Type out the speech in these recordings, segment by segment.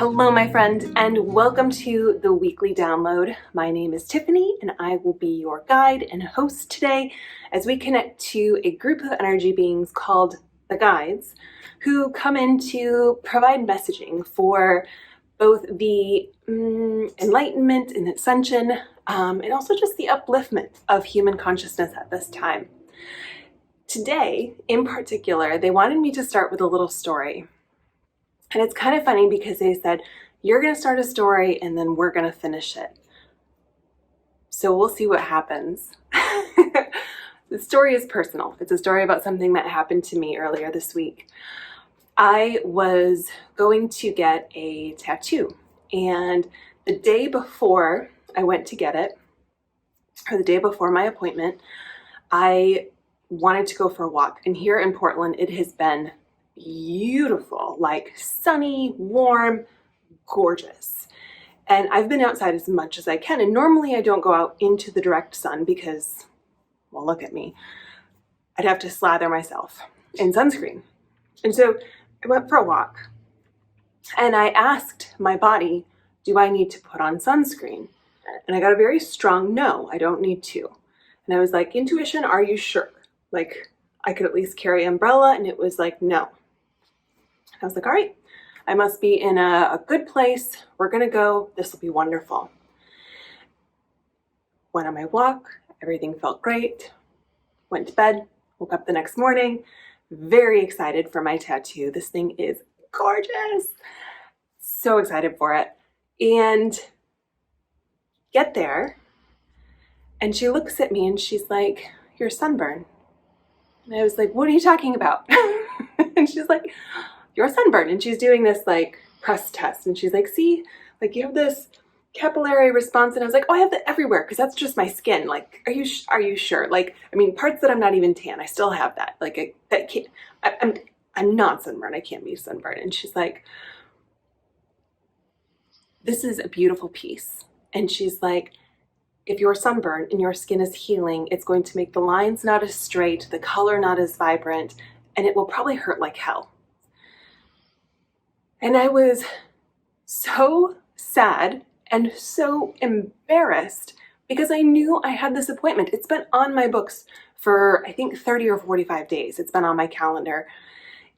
Hello, my friend, and welcome to the weekly download. My name is Tiffany, and I will be your guide and host today as we connect to a group of energy beings called the Guides, who come in to provide messaging for both the enlightenment and ascension, and also just the upliftment of human consciousness at this time. Today, in particular, they wanted me to start with a little story. And it's kind of funny because they said, you're going to start a story and then we're going to finish it. So we'll see what happens. The story is personal. It's a story about something that happened to me earlier this week. I was going to get a tattoo, and the day before I went to get it, or the day before my appointment, I wanted to go for a walk. And here in Portland, it has been beautiful, like sunny, warm, gorgeous. And I've been outside as much as I can. And normally I don't go out into the direct sun because, well, look at me. I'd have to slather myself in sunscreen. And so I went for a walk and I asked my body, do I need to put on sunscreen? And I got a very strong no, I don't need to. And I was like, intuition, are you sure? Like, I could at least carry an umbrella. And it was like, no. I was like, all right, I must be in a good place. We're going to go. This will be wonderful. Went on my walk. Everything felt great. Went to bed. Woke up the next morning. Very excited for my tattoo. This thing is gorgeous. So excited for it. And get there. And she looks at me and she's like, you're sunburned. And I was like, what are you talking about? And she's like, you're sunburned. And she's doing this like press test. And she's like, see, like you have this capillary response. And I was like, oh, I have that everywhere because that's just my skin. Like, are you sure? Like, I mean, parts that I'm not even tan, I still have that. Like, I'm not sunburned. I can't be sunburned. And she's like, this is a beautiful piece. And she's like, if you're sunburned and your skin is healing, it's going to make the lines not as straight, the color not as vibrant, and it will probably hurt like hell. And I was so sad and so embarrassed because I knew I had this appointment. It's been on my books for, I think, 30 or 45 days. It's been on my calendar.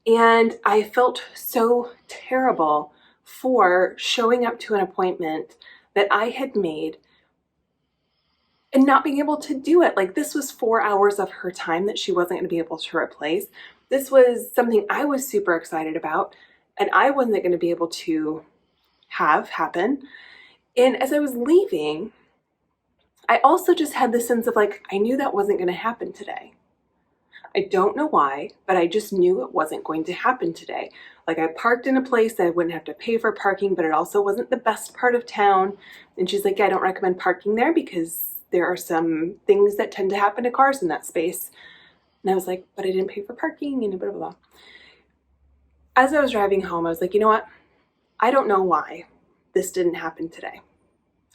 And I felt so terrible for showing up to an appointment that I had made and not being able to do it. Like, this was 4 hours of her time that she wasn't going to be able to replace. This was something I was super excited about, and I wasn't going to be able to have happen. And as I was leaving, I also just had this sense of like, I knew that wasn't going to happen today. I don't know why, but I just knew it wasn't going to happen today. Like, I parked in a place that I wouldn't have to pay for parking, but it also wasn't the best part of town. And she's like, I don't recommend parking there because there are some things that tend to happen to cars in that space. And I was like, but I didn't pay for parking and blah, blah, blah. As I was driving home, I was like, you know what? I don't know why this didn't happen today.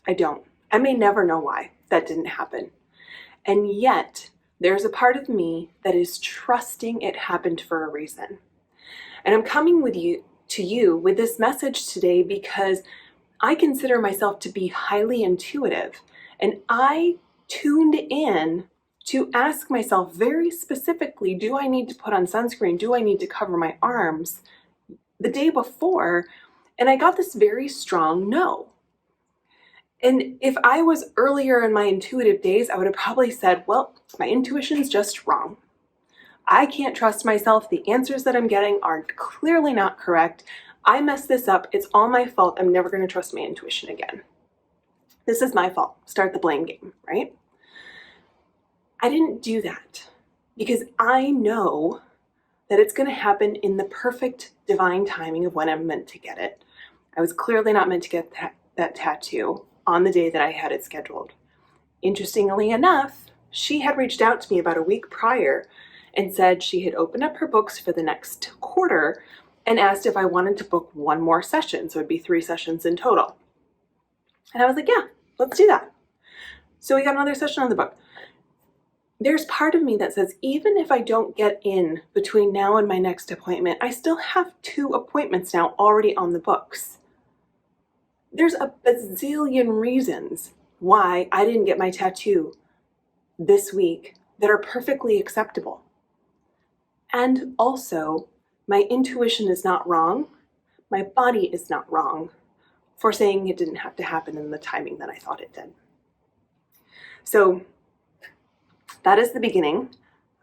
I don't. I may never know why that didn't happen. And yet, there's a part of me that is trusting it happened for a reason. And I'm coming to you with this message today because I consider myself to be highly intuitive. And I tuned in to ask myself very specifically, do I need to put on sunscreen? Do I need to cover my arms the day before? And I got this very strong no. And if I was earlier in my intuitive days, I would have probably said, well, my intuition's just wrong. I can't trust myself. The answers that I'm getting are clearly not correct. I messed this up. It's all my fault. I'm never going to trust my intuition again. This is my fault. Start the blame game, right? I didn't do that because I know that it's going to happen in the perfect divine timing of when I'm meant to get it. I was clearly not meant to get that tattoo on the day that I had it scheduled. Interestingly enough, she had reached out to me about a week prior and said she had opened up her books for the next quarter and asked if I wanted to book one more session. So it'd be 3 sessions in total. And I was like, yeah, let's do that. So we got another session on the book. There's part of me that says, even if I don't get in between now and my next appointment, I still have 2 appointments now already on the books. There's a bazillion reasons why I didn't get my tattoo this week that are perfectly acceptable. And also, my intuition is not wrong. My body is not wrong for saying it didn't have to happen in the timing that I thought it did. So that is the beginning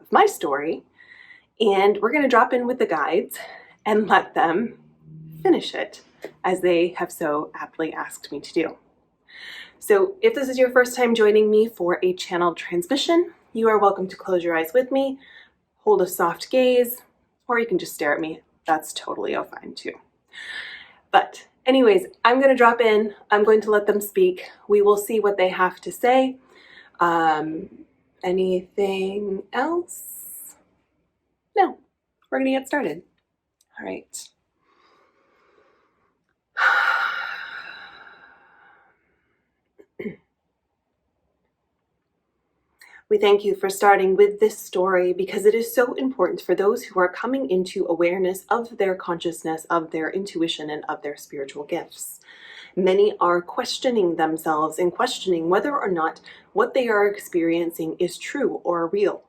of my story. And we're going to drop in with the guides and let them finish it as they have so aptly asked me to do. So if this is your first time joining me for a channeled transmission, you are welcome to close your eyes with me, hold a soft gaze, or you can just stare at me. That's totally fine too. But anyways, I'm going to drop in. I'm going to let them speak. We will see what they have to say. Anything else? No, we're going to get started. All right. We thank you for starting with this story because it is so important for those who are coming into awareness of their consciousness, of their intuition, and of their spiritual gifts. Many are questioning themselves and questioning whether or not what they are experiencing is true or real.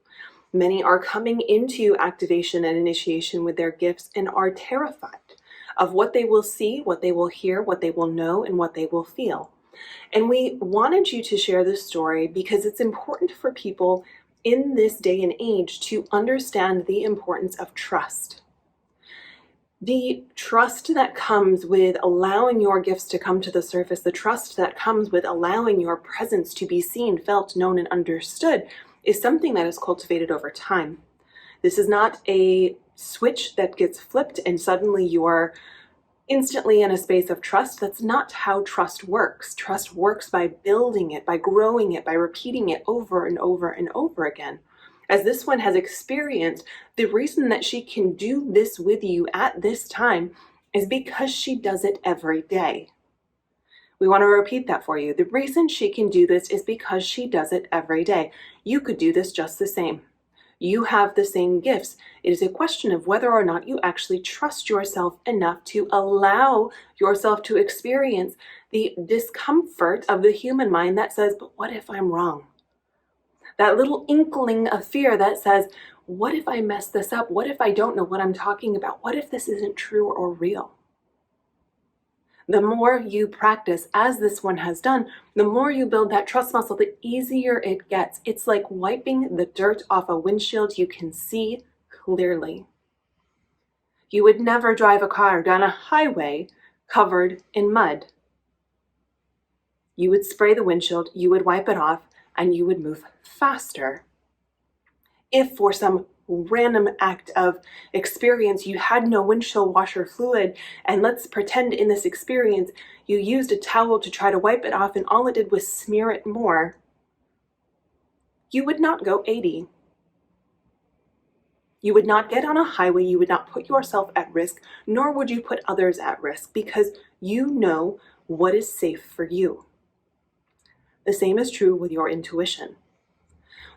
Many are coming into activation and initiation with their gifts and are terrified of what they will see, what they will hear, what they will know, and what they will feel. And we wanted you to share this story because it's important for people in this day and age to understand the importance of trust. The trust that comes with allowing your gifts to come to the surface, the trust that comes with allowing your presence to be seen, felt, known, and understood is something that is cultivated over time. This is not a switch that gets flipped and suddenly you're instantly in a space of trust. That's not how trust works. Trust works by building it, by growing it, by repeating it over and over and over again. As this one has experienced, the reason that she can do this with you at this time is because she does it every day. We want to repeat that for you. The reason she can do this is because she does it every day. You could do this just the same. You have the same gifts. It is a question of whether or not you actually trust yourself enough to allow yourself to experience the discomfort of the human mind that says, but what if I'm wrong? That little inkling of fear that says, what if I mess this up? What if I don't know what I'm talking about? What if this isn't true or real? The more you practice, as this one has done, the more you build that trust muscle, the easier it gets. It's like wiping the dirt off a windshield you can see clearly. You would never drive a car down a highway covered in mud. You would spray the windshield, you would wipe it off, and you would move faster. If for some random act of experience you had no windshield washer fluid, and let's pretend in this experience you used a towel to try to wipe it off and all it did was smear it more, you would not go 80. You would not get on a highway, you would not put yourself at risk, nor would you put others at risk because you know what is safe for you. The same is true with your intuition.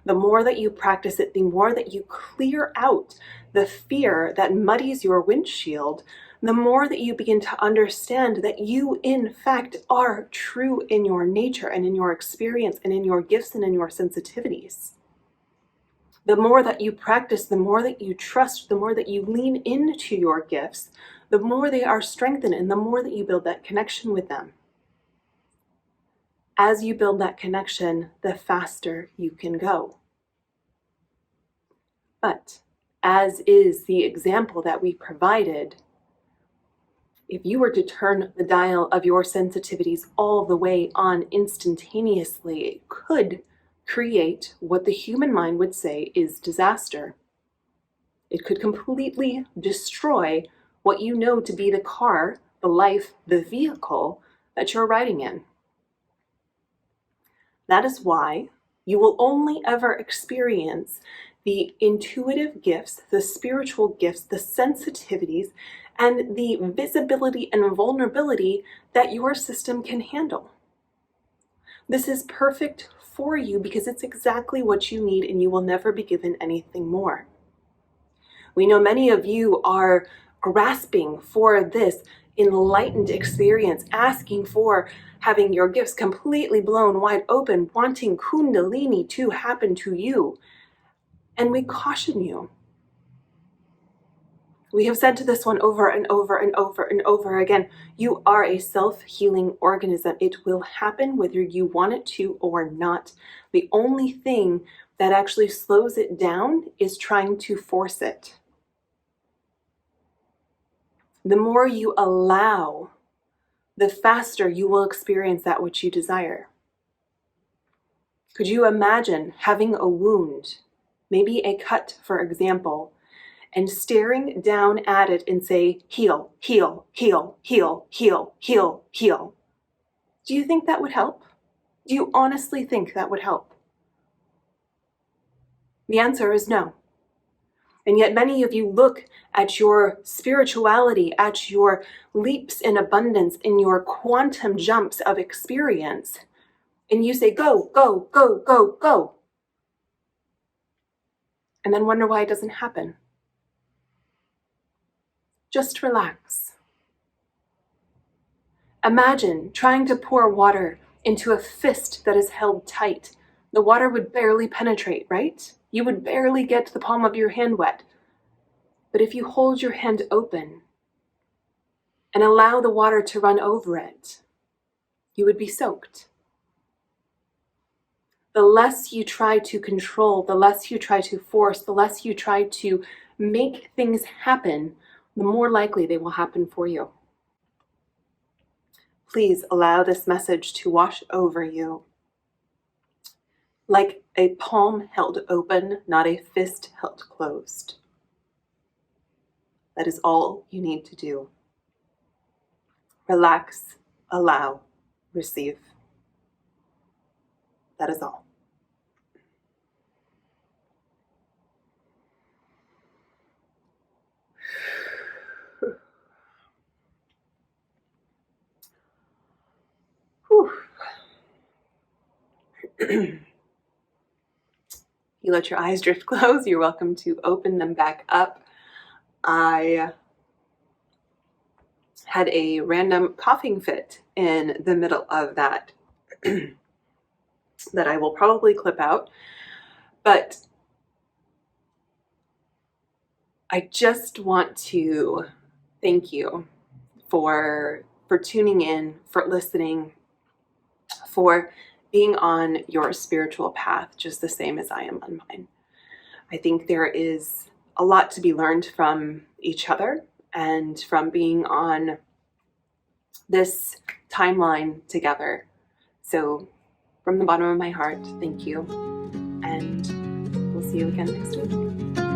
The more that you practice it, the more that you clear out the fear that muddies your windshield, the more that you begin to understand that you, in fact, are true in your nature and in your experience and in your gifts and in your sensitivities. The more that you practice, the more that you trust, the more that you lean into your gifts, the more they are strengthened and the more that you build that connection with them. As you build that connection, the faster you can go. But as is the example that we provided, if you were to turn the dial of your sensitivities all the way on instantaneously, it could create what the human mind would say is disaster. It could completely destroy what you know to be the car, the life, the vehicle that you're riding in. That is why you will only ever experience the intuitive gifts, the spiritual gifts, the sensitivities, and the visibility and vulnerability that your system can handle. This is perfect for you because it's exactly what you need and you will never be given anything more. We know many of you are grasping for this enlightened experience, asking for having your gifts completely blown wide open, wanting Kundalini to happen to you. And we caution you. We have said to this one over and over and over and over again, you are a self-healing organism. It will happen whether you want it to or not. The only thing that actually slows it down is trying to force it. The more you allow, the faster you will experience that which you desire. Could you imagine having a wound, maybe a cut, for example, and staring down at it and say, heal, heal, heal, heal, heal, heal, heal? Do you think that would help? Do you honestly think that would help? The answer is no. And yet many of you look at your spirituality, at your leaps in abundance, in your quantum jumps of experience, and you say, go, go, go, go, go. And then wonder why it doesn't happen. Just relax. Imagine trying to pour water into a fist that is held tight. The water would barely penetrate, right? You would barely get the palm of your hand wet. But if you hold your hand open and allow the water to run over it, you would be soaked. The less you try to control, the less you try to force, the less you try to make things happen, the more likely they will happen for you. Please allow this message to wash over you like a palm held open, not a fist held closed. That is all you need to do. Relax, allow, receive. That is all. You let your eyes drift close, you're welcome to open them back up. I had a random coughing fit in the middle of that that I will probably clip out, but I just want to thank you for tuning in, for listening, for being on your spiritual path just the same as I am on mine. I think there is a lot to be learned from each other and from being on this timeline together. So from the bottom of my heart, thank you. And we'll see you again next week.